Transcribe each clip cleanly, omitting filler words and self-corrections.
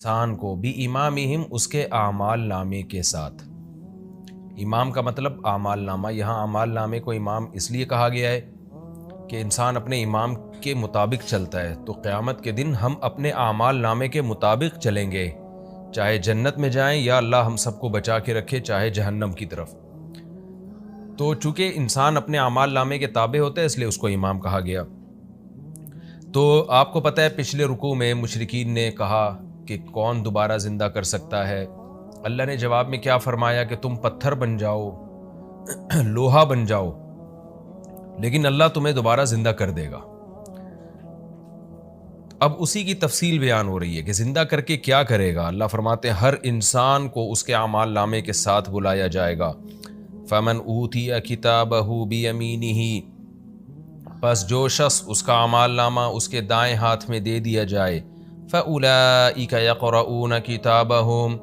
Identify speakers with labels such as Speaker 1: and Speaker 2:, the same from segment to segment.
Speaker 1: انسان کو بھی امامہم اس کے اعمال نامے کے ساتھ۔ امام کا مطلب اعمال نامہ، یہاں اعمال نامے کو امام اس لیے کہا گیا ہے کہ انسان اپنے امام کے مطابق چلتا ہے، تو قیامت کے دن ہم اپنے اعمال نامے کے مطابق چلیں گے، چاہے جنت میں جائیں یا اللہ ہم سب کو بچا کے رکھے چاہے جہنم کی طرف۔ تو چونکہ انسان اپنے اعمال نامے کے تابع ہوتا ہے اس لیے اس کو امام کہا گیا۔ تو آپ کو پتہ ہے پچھلے رکوع میں مشرکین نے کہا کہ کون دوبارہ زندہ کر سکتا ہے؟ اللہ نے جواب میں کیا فرمایا کہ تم پتھر بن جاؤ، لوہا بن جاؤ، لیکن اللہ تمہیں دوبارہ زندہ کر دے گا۔ اب اسی کی تفصیل بیان ہو رہی ہے کہ زندہ کر کے کیا کرے گا۔ اللہ فرماتے ہیں ہر انسان کو اس کے اعمال نامے کے ساتھ بلایا جائے گا۔ فمن اوتی کتابہ بیمینہ، پس جو شخص اس کا اعمال نامہ اس کے دائیں ہاتھ میں دے دیا جائے، فاولئک یقرؤون کتابہم،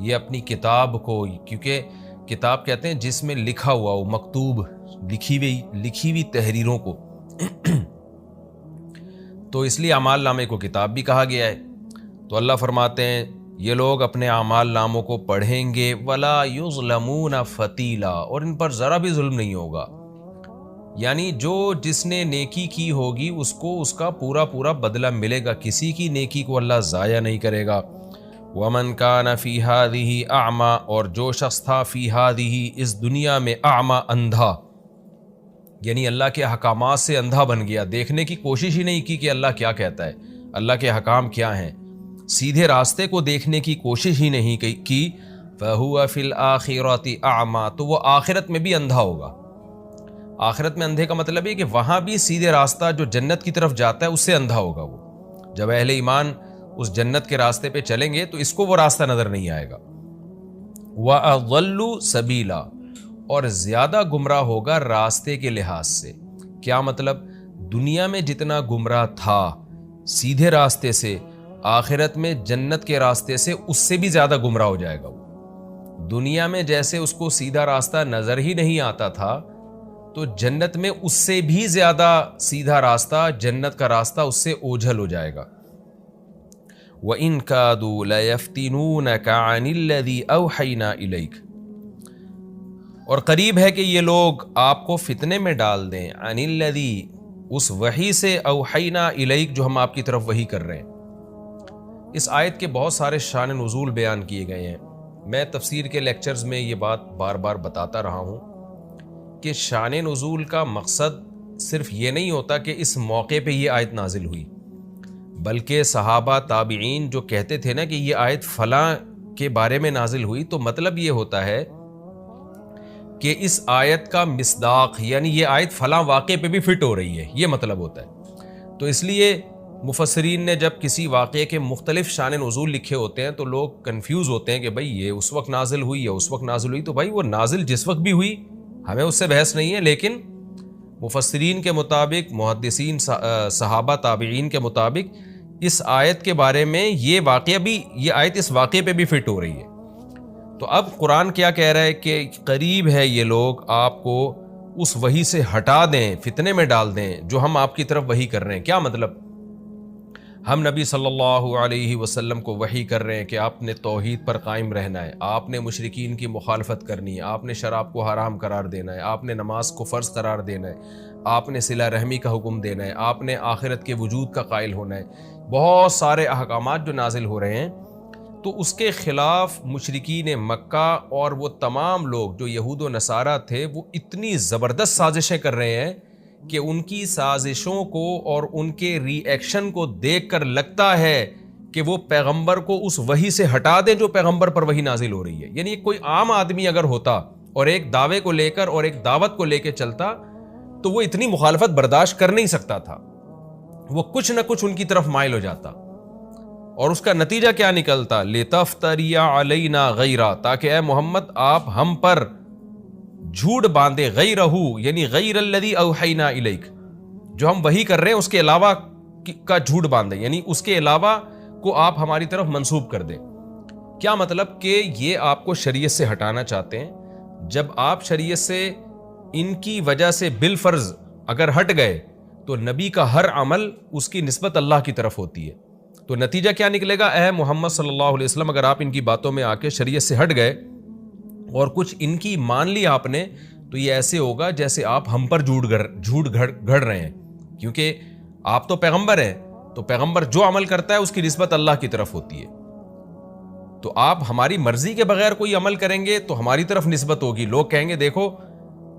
Speaker 1: یہ اپنی کتاب کو، کیونکہ کتاب کہتے ہیں جس میں لکھا ہوا ہو، مکتوب، لکھی ہوئی تحریروں کو، تو اس لیے اعمال نامے کو کتاب بھی کہا گیا ہے۔ تو اللہ فرماتے ہیں یہ لوگ اپنے اعمال ناموں کو پڑھیں گے، ولا یظلمون فتیلا، اور ان پر ذرا بھی ظلم نہیں ہوگا، یعنی جو جس نے نیکی کی ہوگی اس کو اس کا پورا بدلہ ملے گا، کسی کی نیکی کو اللہ ضائع نہیں کرے گا۔ ومن کان فی ہذہ اعمی، اور جو شخص تھا فی ہذہ، اس دنیا میں، اعمی، اندھا، یعنی اللہ کے احکامات سے اندھا بن گیا، دیکھنے کی کوشش ہی نہیں کی کہ اللہ کیا کہتا ہے، اللہ کے احکام کیا ہیں، سیدھے راستے کو دیکھنے کی کوشش ہی نہیں کی، فہو فی الآخرۃ اعمی، تو وہ آخرت میں بھی اندھا ہوگا۔ آخرت میں اندھے کا مطلب ہے کہ وہاں بھی سیدھے راستہ جو جنت کی طرف جاتا ہے اس سے اندھا ہوگا وہ۔ جب اہل ایمان اس جنت کے راستے پہ چلیں گے تو اس کو وہ راستہ نظر نہیں آئے گا۔ وَأَضَلُّ سَبِيلًا، اور زیادہ گمراہ ہوگا راستے کے لحاظ سے۔ کیا مطلب؟ دنیا میں جتنا گمراہ تھا سیدھے راستے سے، آخرت میں جنت کے راستے سے اس سے بھی زیادہ گمراہ ہو جائے گا وہ۔ دنیا میں جیسے اس کو سیدھا راستہ نظر ہی نہیں آتا تھا، تو جنت میں اس سے بھی زیادہ سیدھا راستہ، جنت کا راستہ اس سے اوجھل ہو جائے گا۔ وَإِن كَادُوا لَيَفْتِنُونَكَ عَنِ الَّذِي أَوْحَيْنَا إِلَيْكَ، اور قریب ہے کہ یہ لوگ آپ کو فتنے میں ڈال دیں، عَنِ الَّذِي، اس وحی سے، أَوْحَيْنَا إِلَيْكَ، جو ہم آپ کی طرف وحی کر رہے ہیں۔ اس آیت کے بہت سارے شان نزول بیان کیے گئے ہیں، میں تفسیر کے لیکچرز میں یہ بات بار بار بتاتا رہا ہوں کہ شان نزول کا مقصد صرف یہ نہیں ہوتا کہ اس موقع پہ یہ آیت نازل ہوئی، بلکہ صحابہ تابعین جو کہتے تھے نا کہ یہ آیت فلاں کے بارے میں نازل ہوئی، تو مطلب یہ ہوتا ہے کہ اس آیت کا مصداق، یعنی یہ آیت فلاں واقعے پہ بھی فٹ ہو رہی ہے، یہ مطلب ہوتا ہے۔ تو اس لیے مفسرین نے جب کسی واقعے کے مختلف شان نزول لکھے ہوتے ہیں تو لوگ کنفیوز ہوتے ہیں کہ بھائی یہ اس وقت نازل ہوئی یا اس وقت نازل ہوئی، تو بھائی وہ نازل جس وقت بھی ہوئی ہمیں اس سے بحث نہیں ہے، لیکن مفسرین کے مطابق، محدثین، صحابہ تابعین کے مطابق اس آیت کے بارے میں یہ واقعہ بھی، یہ آیت اس واقعے پہ بھی فٹ ہو رہی ہے۔ تو اب قرآن کیا کہہ رہا ہے کہ قریب ہے یہ لوگ آپ کو اس وحی سے ہٹا دیں، فتنے میں ڈال دیں جو ہم آپ کی طرف وحی کر رہے ہیں۔ کیا مطلب؟ ہم نبی صلی اللہ علیہ وسلم کو وحی کر رہے ہیں کہ آپ نے توحید پر قائم رہنا ہے، آپ نے مشرکین کی مخالفت کرنی ہے، آپ نے شراب کو حرام قرار دینا ہے، آپ نے نماز کو فرض قرار دینا ہے، آپ نے صلہ رحمی کا حکم دینا ہے، آپ نے آخرت کے وجود کا قائل ہونا ہے۔ بہت سارے احکامات جو نازل ہو رہے ہیں، تو اس کے خلاف مشرکین مکہ اور وہ تمام لوگ جو یہود و نصارہ تھے، وہ اتنی زبردست سازشیں کر رہے ہیں کہ ان کی سازشوں کو اور ان کے ری ایکشن کو دیکھ کر لگتا ہے کہ وہ پیغمبر کو اس وحی سے ہٹا دیں جو پیغمبر پر وحی نازل ہو رہی ہے۔ یعنی کوئی عام آدمی اگر ہوتا اور ایک دعوے کو لے کر اور ایک دعوت کو لے کے چلتا تو وہ اتنی مخالفت برداشت کر نہیں سکتا تھا، وہ کچھ نہ کچھ ان کی طرف مائل ہو جاتا، اور اس کا نتیجہ کیا نکلتا؟ لِتَفْتَرِيَ عَلَيْنَا غَيْرًا، تاکہ اے محمد آپ ہم پر جھوٹ باندھے، غیرہ، یعنی غیر الذی اوحینا الیک، جو ہم وحی کر رہے ہیں اس کے علاوہ کا جھوٹ باندھے، یعنی اس کے علاوہ کو آپ ہماری طرف منسوب کر دیں۔ کیا مطلب؟ کہ یہ آپ کو شریعت سے ہٹانا چاہتے ہیں۔ جب آپ شریعت سے ان کی وجہ سے بالفرض اگر ہٹ گئے تو نبی کا ہر عمل اس کی نسبت اللہ کی طرف ہوتی ہے، تو نتیجہ کیا نکلے گا؟ اے محمد صلی اللہ علیہ وسلم، اگر آپ ان کی باتوں میں آ کے شریعت سے ہٹ گئے اور کچھ ان کی مان لی آپ نے، تو یہ ایسے ہوگا جیسے آپ ہم پر جھوٹ گھڑ رہے ہیں، کیونکہ آپ تو پیغمبر ہیں، تو پیغمبر جو عمل کرتا ہے اس کی نسبت اللہ کی طرف ہوتی ہے. تو آپ ہماری مرضی کے بغیر کوئی عمل کریں گے تو ہماری طرف نسبت ہوگی. لوگ کہیں گے دیکھو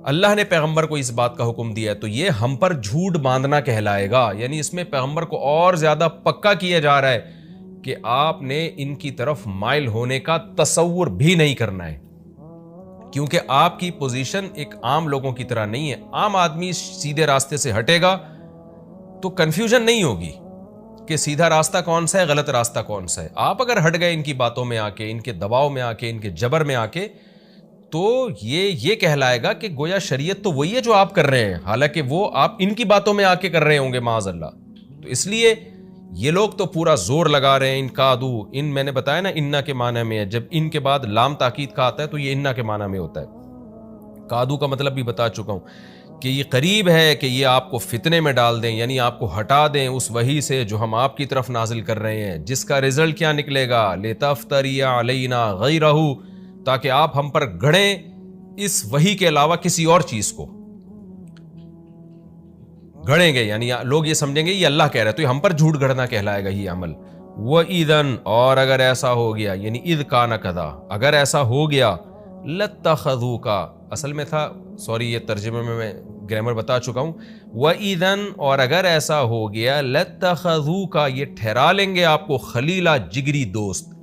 Speaker 1: اللہ نے پیغمبر کو اس بات کا حکم دیا ہے، تو یہ ہم پر جھوٹ باندھنا کہلائے گا. یعنی اس میں پیغمبر کو اور زیادہ پکا کیا جا رہا ہے کہ آپ نے ان کی طرف مائل ہونے کا تصور بھی نہیں کرنا ہے، کیونکہ آپ کی پوزیشن ایک عام لوگوں کی طرح نہیں ہے. عام آدمی سیدھے راستے سے ہٹے گا تو کنفیوژن نہیں ہوگی کہ سیدھا راستہ کون سا ہے، غلط راستہ کون سا ہے. آپ اگر ہٹ گئے ان کی باتوں میں آ کے، ان کے دباؤ میں آ کے، ان کے جبر میں آ کے، تو یہ کہلائے گا کہ گویا شریعت تو وہی ہے جو آپ کر رہے ہیں، حالانکہ وہ آپ ان کی باتوں میں آ کے کر رہے ہوں گے معاذ اللہ. تو اس لیے یہ لوگ تو پورا زور لگا رہے ہیں. ان کادو، ان میں نے بتایا نا انا کے معنی میں ہے، جب ان کے بعد لام تاکید کا آتا ہے تو یہ انا کے معنی میں ہوتا ہے. کادو کا مطلب بھی بتا چکا ہوں کہ یہ قریب ہے کہ یہ آپ کو فتنے میں ڈال دیں، یعنی آپ کو ہٹا دیں اس وحی سے جو ہم آپ کی طرف نازل کر رہے ہیں، جس کا رزلٹ کیا نکلے گا؟ لِتَفْتَرِيَ عَلَيْنَا غَيْرَهُ، تاکہ آپ ہم پر گھڑیں اس وحی کے علاوہ کسی اور چیز کو گھڑیں گے. یعنی لوگ یہ سمجھیں گے یہ اللہ کہہ رہا ہے، تو یہ ہم پر جھوٹ گھڑنا کہلائے گا یہ عمل. وَإِذًا، اور اگر ایسا ہو گیا، یعنی اذ کان کذا، اگر ایسا ہو گیا، لَاتَّخَذُوكَ، اصل میں تھا، سوری یہ ترجمے میں گرامر بتا چکا ہوں. وَإِذًا، اور اگر ایسا ہو گیا، لَاتَّخَذُوكَ، یہ ٹھہرا لیں گے آپ کو خلیلا، جگری دوست.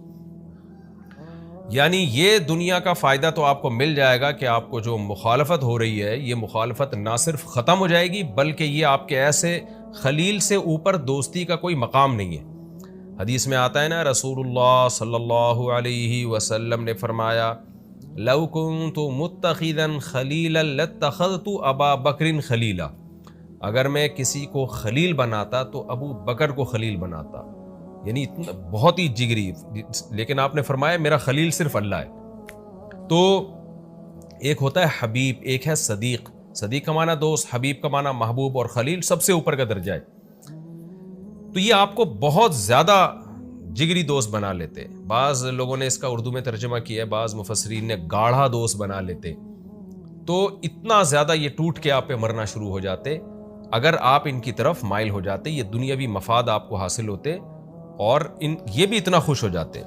Speaker 1: یعنی یہ دنیا کا فائدہ تو آپ کو مل جائے گا کہ آپ کو جو مخالفت ہو رہی ہے، یہ مخالفت نہ صرف ختم ہو جائے گی بلکہ یہ آپ کے ایسے خلیل سے اوپر دوستی کا کوئی مقام نہیں ہے. حدیث میں آتا ہے نا، رسول اللہ صلی اللہ علیہ وسلم نے فرمایا، لو کنت متخذا خلیلا لاتخذت ابا بکر خلیلا، اگر میں کسی کو خلیل بناتا تو ابو بکر کو خلیل بناتا. یعنی اتنا بہت ہی جگری، لیکن آپ نے فرمایا میرا خلیل صرف اللہ ہے. تو ایک ہوتا ہے حبیب، ایک ہے صدیق. صدیق کا معنی دوست، حبیب کا معنی محبوب، اور خلیل سب سے اوپر کا درجہ ہے. تو یہ آپ کو بہت زیادہ جگری دوست بنا لیتے. بعض لوگوں نے اس کا اردو میں ترجمہ کیا ہے، بعض مفسرین نے گاڑھا دوست بنا لیتے. تو اتنا زیادہ یہ ٹوٹ کے آپ پہ مرنا شروع ہو جاتے اگر آپ ان کی طرف مائل ہو جاتے. یہ دنیاوی مفاد آپ کو حاصل ہوتے اور یہ بھی اتنا خوش ہو جاتے.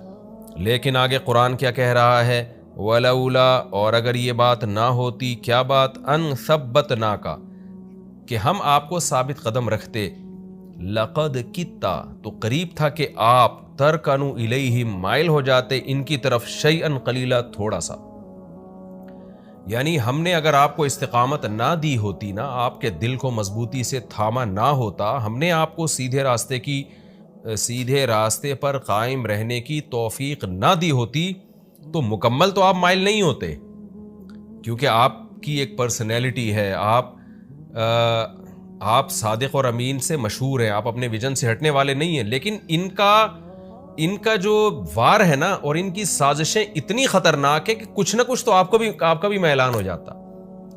Speaker 1: لیکن آگے قرآن کیا کہہ رہا ہے؟ وَلَوْلَا، اور اگر یہ بات نہ ہوتی، کیا بات؟ اَن ثَبَّتْنَاكَ، کہ ہم آپ کو ثابت قدم رکھتے. لَقَدْ كِدْتَ، تو قریب تھا کہ آپ تَرْكَنُوا إِلَيْهِمْ، مائل ہو جاتے ان کی طرف، شَيْئًا قَلِيلًا، تھوڑا سا. یعنی ہم نے اگر آپ کو استقامت نہ دی ہوتی، نہ آپ کے دل کو مضبوطی سے تھاما نہ ہوتا، ہم نے آپ کو سیدھے راستے پر قائم رہنے کی توفیق نہ دی ہوتی، تو مکمل تو آپ مائل نہیں ہوتے، کیونکہ آپ کی ایک پرسنالٹی ہے، آپ صادق اور امین سے مشہور ہیں، آپ اپنے ویژن سے ہٹنے والے نہیں ہیں. لیکن ان کا جو وار ہے نا، اور ان کی سازشیں اتنی خطرناک ہے کہ کچھ نہ کچھ تو آپ کا بھی میلان ہو جاتا.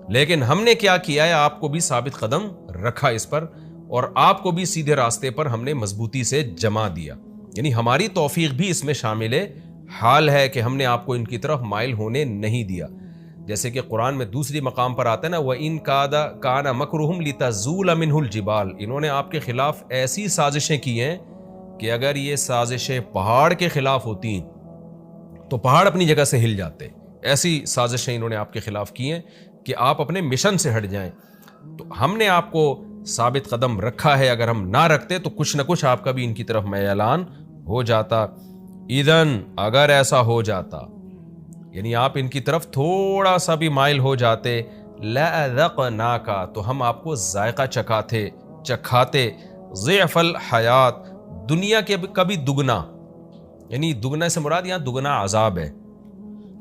Speaker 1: لیکن ہم نے کیا کیا ہے؟ آپ کو بھی ثابت قدم رکھا اس پر، اور آپ کو بھی سیدھے راستے پر ہم نے مضبوطی سے جما دیا. یعنی ہماری توفیق بھی اس میں شامل حال ہے کہ ہم نے آپ کو ان کی طرف مائل ہونے نہیں دیا. جیسے کہ قرآن میں دوسری مقام پر آتا ہے نا، وَإِن كَانَ مَكْرُهُمْ لِتَزُولَ مِنْهُ الْجِبَالُ، انہوں نے آپ کے خلاف ایسی سازشیں کی ہیں کہ اگر یہ سازشیں پہاڑ کے خلاف ہوتی تو پہاڑ اپنی جگہ سے ہل جاتے. ایسی سازشیں انہوں نے آپ کے خلاف کی ہیں کہ آپ اپنے مشن سے ہٹ جائیں. تو ہم نے آپ کو ثابت قدم رکھا ہے، اگر ہم نہ رکھتے تو کچھ نہ کچھ آپ کا بھی ان کی طرف میلان ہو جاتا. اذن، اگر ایسا ہو جاتا، یعنی آپ ان کی طرف تھوڑا سا بھی مائل ہو جاتے، لَأَذَقْنَاكَ، تو ہم آپ کو ذائقہ چکھاتے ضعف الحیات، دنیا کے کبھی دگنا. یعنی دگنا سے مراد یہاں دگنا عذاب ہے،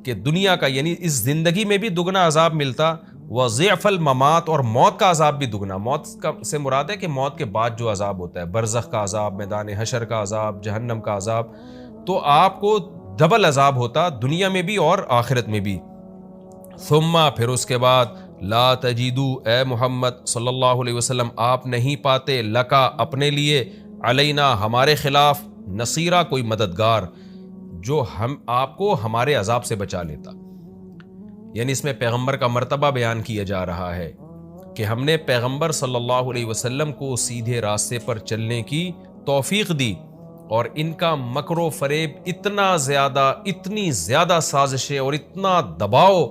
Speaker 1: کہ دنیا کا یعنی اس زندگی میں بھی دگنا عذاب ملتا. وضعف الممات، اور موت کا عذاب بھی دگنا. موت سے مراد ہے کہ موت کے بعد جو عذاب ہوتا ہے، برزخ کا عذاب، میدان حشر کا عذاب، جہنم کا عذاب، تو آپ کو ڈبل عذاب ہوتا دنیا میں بھی اور آخرت میں بھی. ثم، پھر اس کے بعد، لا تجدو، اے محمد صلی اللہ علیہ وسلم، آپ نہیں پاتے، لکا، اپنے لیے، علینا، ہمارے خلاف، نصیرہ کوئی مددگار جو ہم آپ کو ہمارے عذاب سے بچا لیتا. یعنی اس میں پیغمبر کا مرتبہ بیان کیا جا رہا ہے کہ ہم نے پیغمبر صلی اللہ علیہ وسلم کو سیدھے راستے پر چلنے کی توفیق دی، اور ان کا مکر و فریب اتنی زیادہ سازشیں اور اتنا دباؤ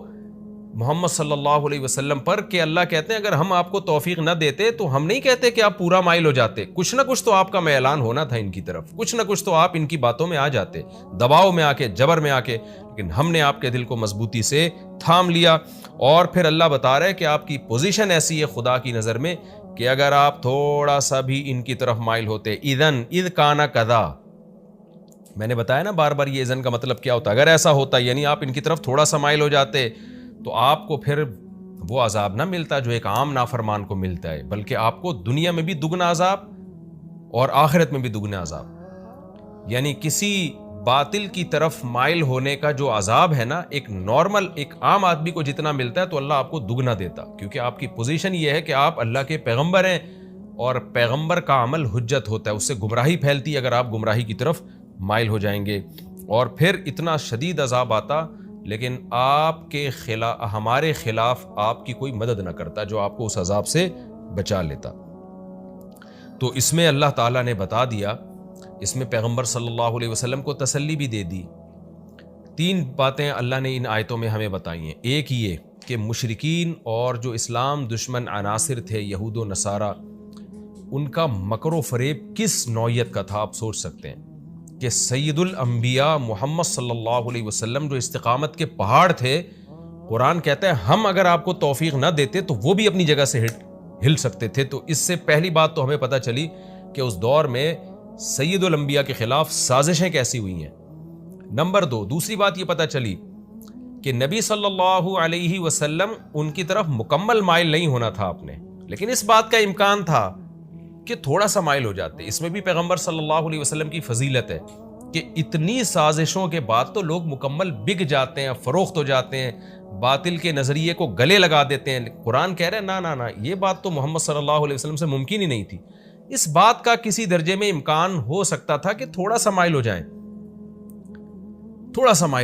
Speaker 1: محمد صلی اللہ علیہ وسلم پر کہ اللہ کہتے ہیں اگر ہم آپ کو توفیق نہ دیتے تو ہم نہیں کہتے کہ آپ پورا مائل ہو جاتے، کچھ نہ کچھ تو آپ کا میلان ہونا تھا ان کی طرف، کچھ نہ کچھ تو آپ ان کی باتوں میں آ جاتے، دباؤ میں آ کے، جبر میں آ کے، لیکن ہم نے آپ کے دل کو مضبوطی سے تھام لیا. اور پھر اللہ بتا رہا ہے کہ آپ کی پوزیشن ایسی ہے خدا کی نظر میں کہ اگر آپ تھوڑا سا بھی ان کی طرف مائل ہوتے، اذ کانا کذا، میں نے بتایا نا بار بار یہ اذن کا مطلب کیا ہوتا، اگر ایسا ہوتا یعنی آپ ان کی طرف تھوڑا سا مائل ہو جاتے تو آپ کو پھر وہ عذاب نہ ملتا جو ایک عام نافرمان کو ملتا ہے، بلکہ آپ کو دنیا میں بھی دگنا عذاب اور آخرت میں بھی دگنا عذاب. یعنی کسی باطل کی طرف مائل ہونے کا جو عذاب ہے نا، ایک نارمل ایک عام آدمی کو جتنا ملتا ہے تو اللہ آپ کو دگنا دیتا، کیونکہ آپ کی پوزیشن یہ ہے کہ آپ اللہ کے پیغمبر ہیں، اور پیغمبر کا عمل حجت ہوتا ہے، اس سے گمراہی پھیلتی ہے اگر آپ گمراہی کی طرف مائل ہو جائیں گے. اور پھر اتنا شدید عذاب آتا، لیکن آپ کے خلاف، ہمارے خلاف آپ کی کوئی مدد نہ کرتا جو آپ کو اس عذاب سے بچا لیتا. تو اس میں اللہ تعالیٰ نے بتا دیا، اس میں پیغمبر صلی اللہ علیہ وسلم کو تسلی بھی دے دی. 3 باتیں اللہ نے ان آیتوں میں ہمیں بتائی ہیں. ایک یہ کہ مشرکین اور جو اسلام دشمن عناصر تھے یہود و نصارہ، ان کا مکر و فریب کس نوعیت کا تھا آپ سوچ سکتے ہیں کہ سید الانبیاء محمد صلی اللہ علیہ وسلم جو استقامت کے پہاڑ تھے، قرآن کہتا ہے ہم اگر آپ کو توفیق نہ دیتے تو وہ بھی اپنی جگہ سے ہل سکتے تھے. تو اس سے پہلی بات تو ہمیں پتہ چلی کہ اس دور میں سید الانبیاء کے خلاف سازشیں کیسی ہوئی ہیں. نمبر 2، دوسری بات یہ پتہ چلی کہ نبی صلی اللہ علیہ وسلم ان کی طرف مکمل مائل نہیں ہونا تھا آپ نے، لیکن اس بات کا امکان تھا کہ تھوڑا سا مائل ہو جاتے. اس میں بھی پیغمبر صلی اللہ علیہ وسلم کی فضیلت ہے کہ اتنی سازشوں کے بعد تو لوگ مکمل بک جاتے ہیں، فروخت ہو جاتے ہیں، باطل کے نظریے کو گلے لگا دیتے ہیں. قرآن کہہ رہے ہیں نا یہ بات تو محمد صلی اللہ علیہ وسلم سے ممکن ہی نہیں تھی. اس بات کا کسی درجے میں امکان ہو سکتا تھا کہ تھوڑا سا مائل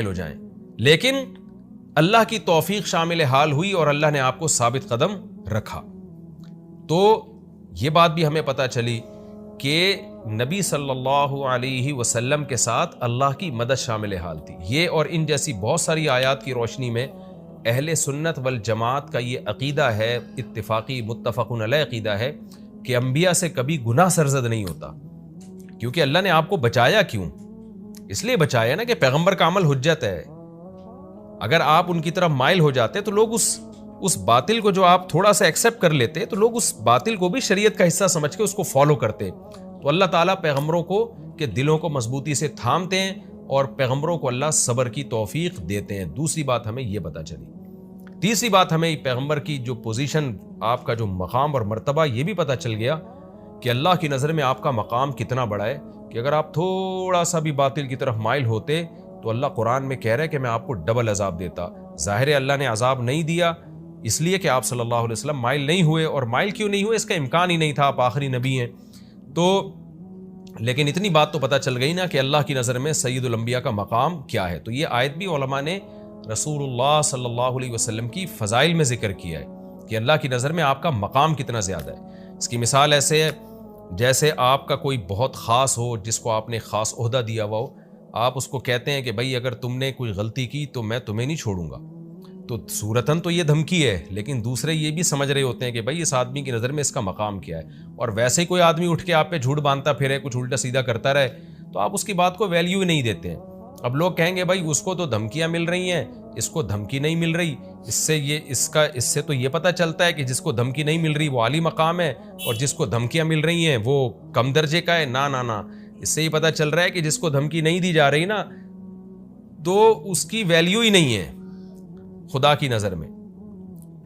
Speaker 1: ہو جائیں، لیکن اللہ کی توفیق شامل حال ہوئی اور اللہ نے آپ کو ثابت قدم رکھا. تو یہ بات بھی ہمیں پتہ چلی کہ نبی صلی اللہ علیہ وسلم کے ساتھ اللہ کی مدد شامل حال تھی. یہ اور ان جیسی بہت ساری آیات کی روشنی میں اہل سنت والجماعت کا یہ عقیدہ ہے، اتفاقی متفق علیہ عقیدہ ہے کہ انبیاء سے کبھی گناہ سرزد نہیں ہوتا. کیونکہ اللہ نے آپ کو بچایا کیوں؟ اس لیے بچایا نا کہ پیغمبر کا عمل حجت ہے. اگر آپ ان کی طرف مائل ہو جاتے تو لوگ اس باطل کو جو آپ تھوڑا سا ایکسیپٹ کر لیتے تو لوگ اس باطل کو بھی شریعت کا حصہ سمجھ کے اس کو فالو کرتے. تو اللہ تعالیٰ پیغمبروں کو کے دلوں کو مضبوطی سے تھامتے ہیں اور پیغمبروں کو اللہ صبر کی توفیق دیتے ہیں. دوسری بات ہمیں یہ پتہ چلی. تیسری بات ہمیں پیغمبر کی جو پوزیشن، آپ کا جو مقام اور مرتبہ، یہ بھی پتہ چل گیا کہ اللہ کی نظر میں آپ کا مقام کتنا بڑا ہے کہ اگر آپ تھوڑا سا بھی باطل کی طرف مائل ہوتے تو اللہ قرآن میں کہہ رہا ہے کہ میں آپ کو ڈبل عذاب دیتا. ظاہر ہے اللہ نے عذاب نہیں دیا اس لیے کہ آپ صلی اللہ علیہ وسلم مائل نہیں ہوئے، اور مائل کیوں نہیں ہوئے اس کا امکان ہی نہیں تھا، آپ آخری نبی ہیں. تو لیکن اتنی بات تو پتہ چل گئی نا کہ اللہ کی نظر میں سید الانبیاء کا مقام کیا ہے. تو یہ آیت بھی علماء نے رسول اللہ صلی اللہ علیہ وسلم کی فضائل میں ذکر کیا ہے کہ اللہ کی نظر میں آپ کا مقام کتنا زیادہ ہے. اس کی مثال ایسے ہے جیسے آپ کا کوئی بہت خاص ہو جس کو آپ نے خاص عہدہ دیا ہوا ہو، آپ اس کو کہتے ہیں کہ بھائی اگر تم نے کوئی غلطی کی تو میں تمہیں نہیں چھوڑوں گا. تو صورتاً تو یہ دھمکی ہے، لیکن دوسرے یہ بھی سمجھ رہے ہوتے ہیں کہ بھائی اس آدمی کی نظر میں اس کا مقام کیا ہے. اور ویسے ہی کوئی آدمی اٹھ کے آپ پہ جھوٹ باندھتا پھرے، کچھ الٹا سیدھا کرتا رہے تو آپ اس کی بات کو ویلیو ہی نہیں دیتے ہیں. اب لوگ کہیں گے بھائی اس کو تو دھمکیاں مل رہی ہیں، اس کو دھمکی نہیں مل رہی. اس سے تو یہ پتہ چلتا ہے کہ جس کو دھمکی نہیں مل رہی وہ عالی مقام ہے، اور جس کو دھمکیاں مل رہی ہیں وہ کم درجے کا ہے. نا اس سے یہ پتہ چل رہا ہے کہ جس کو دھمکی نہیں دی جا رہی نا تو اس کی ویلیو ہی نہیں ہے خدا کی نظر میں،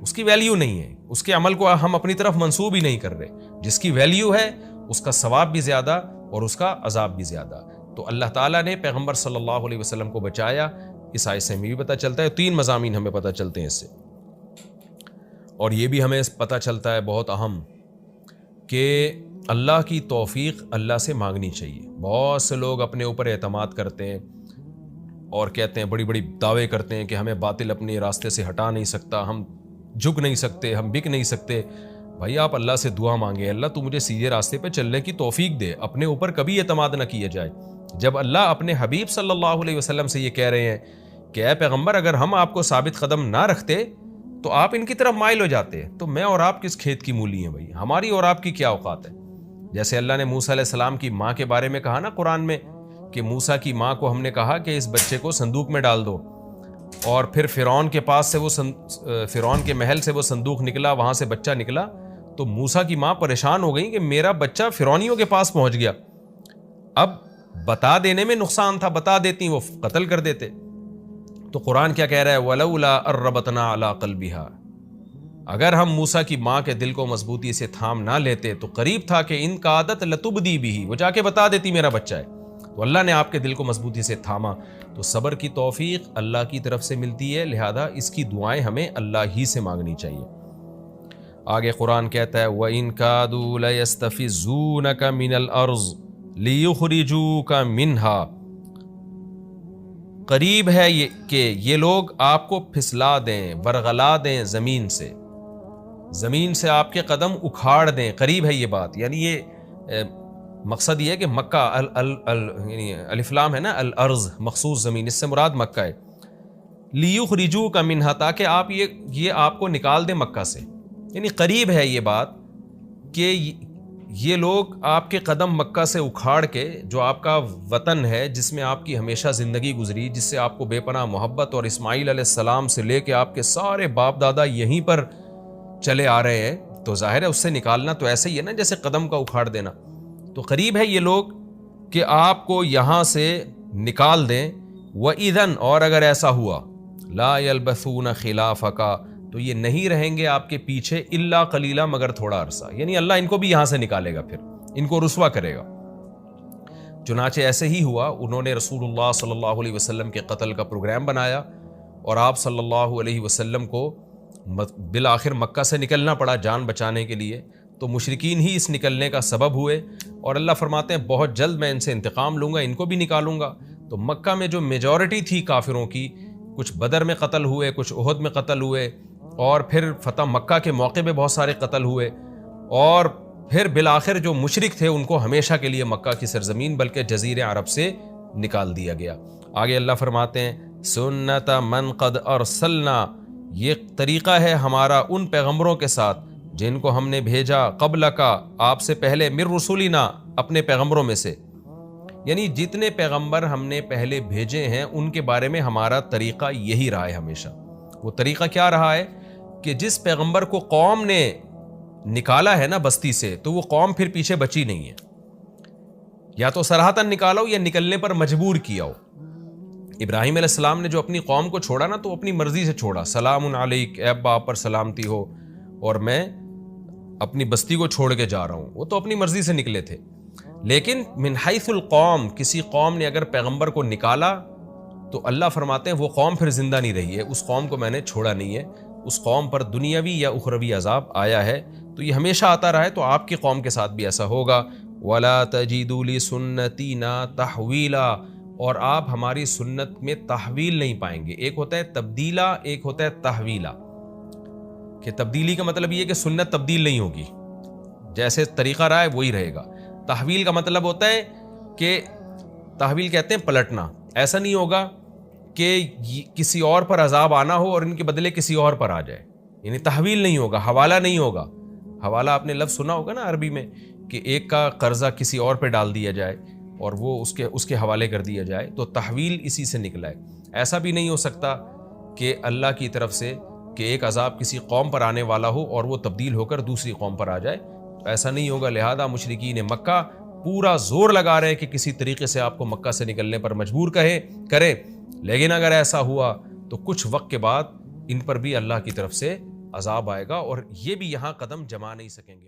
Speaker 1: اس کی ویلیو نہیں ہے، اس کے عمل کو ہم اپنی طرف منسوب ہی نہیں کر رہے. جس کی ویلیو ہے اس کا ثواب بھی زیادہ اور اس کا عذاب بھی زیادہ. تو اللہ تعالیٰ نے پیغمبر صلی اللہ علیہ وسلم کو بچایا، اس آیت سے ہمیں بھی پتہ چلتا ہے. 3 مضامین ہمیں پتہ چلتے ہیں اس سے، اور یہ بھی ہمیں پتہ چلتا ہے بہت اہم کہ اللہ کی توفیق اللہ سے مانگنی چاہیے۔ بہت سے لوگ اپنے اوپر اعتماد کرتے ہیں اور کہتے ہیں، بڑی بڑی دعوے کرتے ہیں کہ ہمیں باطل اپنے راستے سے ہٹا نہیں سکتا، ہم جھک نہیں سکتے، ہم بک نہیں سکتے۔ بھائی آپ اللہ سے دعا مانگے، اللہ تو مجھے سیدھے راستے پہ چلنے کی توفیق دے۔ اپنے اوپر کبھی اعتماد نہ کیا جائے۔ جب اللہ اپنے حبیب صلی اللہ علیہ وسلم سے یہ کہہ رہے ہیں کہ اے پیغمبر اگر ہم آپ کو ثابت قدم نہ رکھتے تو آپ ان کی طرف مائل ہو جاتے، تو میں اور آپ کس کھیت کی مولی ہیں بھائی، ہماری اور آپ کی کیا اوقات ہے۔ جیسے اللہ نے موسیٰ علیہ السلام کی ماں کے بارے میں کہا نا قرآن میں کہ موسیٰ کی ماں کو ہم نے کہا کہ اس بچے کو صندوق میں ڈال دو، اور پھر فرعون کے پاس سے فرعون کے محل سے وہ صندوق نکلا، وہاں سے بچہ نکلا، تو موسیٰ کی ماں پریشان ہو گئی کہ میرا بچہ فرعونیوں کے پاس پہنچ گیا۔ اب بتا دینے میں نقصان تھا، بتا دیتی وہ قتل کر دیتے۔ تو قرآن کیا کہہ رہا ہے، وَلَوْلَا أَرَّبَطْنَا عَلَىٰ قَلْبِهَا، اگر ہم موسیٰ کی ماں کے دل کو مضبوطی سے تھام نہ لیتے تو قریب تھا کہ ان کا عادت لتبدی بھی، وہ جا کے بتا دیتی میرا بچہ ہے۔ تو اللہ نے آپ کے دل کو مضبوطی سے تھاما۔ تو صبر کی توفیق اللہ کی طرف سے ملتی ہے، لہذا اس کی دعائیں ہمیں اللہ ہی سے مانگنی چاہیے۔ آگے قرآن کہتا ہے وَإِن كَادُوا لَيَسْتَفِزُّونَكَ مِنَ الْأَرْضِ لِيُخْرِجُوكَ مِنْهَا، قریب ہے کہ یہ لوگ آپ کو پھسلا دیں، ورغلا دیں زمین سے آپ کے قدم اکھاڑ دیں۔ قریب ہے یہ بات، یعنی یہ مقصد یہ ہے کہ مکہ یعنی الف لام ہے نا، الارض مخصوص زمین، اس سے مراد مکہ ہے۔ لیخرجوک منہا، تاکہ آپ یہ آپ کو نکال دیں مکہ سے، یعنی قریب ہے یہ بات کہ یہ لوگ آپ کے قدم مکہ سے اکھاڑ کے، جو آپ کا وطن ہے جس میں آپ کی ہمیشہ زندگی گزری، جس سے آپ کو بے پناہ محبت، اور اسماعیل علیہ السلام سے لے کے آپ کے سارے باپ دادا یہیں پر چلے آ رہے ہیں، تو ظاہر ہے اس سے نکالنا تو ایسے ہی ہے نا جیسے قدم کا اکھاڑ دینا۔ تو قریب ہے یہ لوگ کہ آپ کو یہاں سے نکال دیں۔ وَإِذًا، اور اگر ایسا ہوا، لَا يَلْبَثُونَ خِلَافَكَ، تو یہ نہیں رہیں گے آپ کے پیچھے الا قلیلا، مگر تھوڑا عرصہ، یعنی اللہ ان کو بھی یہاں سے نکالے گا، پھر ان کو رسوا کرے گا۔ چنانچہ ایسے ہی ہوا، انہوں نے رسول اللہ صلی اللہ علیہ وسلم کے قتل کا پروگرام بنایا، اور آپ صلی اللہ علیہ وسلم کو بالآخر مکہ سے نکلنا پڑا جان بچانے کے لیے۔ تو مشرکین ہی اس نکلنے کا سبب ہوئے، اور اللہ فرماتے ہیں بہت جلد میں ان سے انتقام لوں گا، ان کو بھی نکالوں گا۔ تو مکہ میں جو میجورٹی تھی کافروں کی، کچھ بدر میں قتل ہوئے، کچھ احد میں قتل ہوئے، اور پھر فتح مکہ کے موقع پہ بہت سارے قتل ہوئے، اور پھر بالآخر جو مشرک تھے ان کو ہمیشہ کے لیے مکہ کی سرزمین بلکہ جزیرہ عرب سے نکال دیا گیا۔ آگے اللہ فرماتے ہیں سنت من قد ارسلنا، یہ طریقہ ہے ہمارا ان پیغمبروں کے ساتھ جن کو ہم نے بھیجا قبل کا، آپ سے پہلے، من رسولنا، اپنے پیغمبروں میں سے، یعنی جتنے پیغمبر ہم نے پہلے بھیجے ہیں ان کے بارے میں ہمارا طریقہ یہی رہا ہے ہمیشہ۔ وہ طریقہ کیا رہا ہے کہ جس پیغمبر کو قوم نے نکالا ہے نا بستی سے، تو وہ قوم پھر پیچھے بچی نہیں ہے، یا تو صراحتاً نکالا ہو یا نکلنے پر مجبور کیا ہو۔ ابراہیم علیہ السلام نے جو اپنی قوم کو چھوڑا نا، تو اپنی مرضی سے چھوڑا، سلام علیک، اے ابا آپ پر سلامتی ہو، اور میں اپنی بستی کو چھوڑ کے جا رہا ہوں۔ وہ تو اپنی مرضی سے نکلے تھے۔ لیکن من حیث القوم، کسی قوم نے اگر پیغمبر کو نکالا تو اللہ فرماتے ہیں وہ قوم پھر زندہ نہیں رہی ہے، اس قوم کو میں نے چھوڑا نہیں ہے، اس قوم پر دنیاوی یا اخروی عذاب آیا ہے، تو یہ ہمیشہ آتا رہا ہے، تو آپ کی قوم کے ساتھ بھی ایسا ہوگا۔ وَلَا تَجِدُوا لِسُنَّتِنَا تَحْوِيلًا، اور آپ ہماری سنت میں تحویل نہیں پائیں گے۔ ایک ہوتا ہے تبدیلا، ایک ہوتا ہے تحویلا، کہ تبدیلی کا مطلب یہ ہے کہ سنت تبدیل نہیں ہوگی، جیسے طریقہ رہا ہے وہی رہے گا۔ تحویل کا مطلب ہوتا ہے کہ تحویل کہتے ہیں پلٹنا، ایسا نہیں ہوگا کہ کسی اور پر عذاب آنا ہو اور ان کے بدلے کسی اور پر آ جائے، یعنی تحویل نہیں ہوگا، حوالہ نہیں ہوگا۔ حوالہ آپ نے لفظ سنا ہوگا نا عربی میں، کہ ایک کا قرضہ کسی اور پہ ڈال دیا جائے اور وہ اس کے حوالے کر دیا جائے، تو تحویل اسی سے نکلا ہے۔ ایسا بھی نہیں ہو سکتا کہ اللہ کی طرف سے کہ ایک عذاب کسی قوم پر آنے والا ہو اور وہ تبدیل ہو کر دوسری قوم پر آ جائے، تو ایسا نہیں ہوگا۔ لہذا مشرکین مکہ پورا زور لگا رہے کہ کسی طریقے سے آپ کو مکہ سے نکلنے پر مجبور کریں، لیکن اگر ایسا ہوا تو کچھ وقت کے بعد ان پر بھی اللہ کی طرف سے عذاب آئے گا، اور یہ بھی یہاں قدم جما نہیں سکیں گے۔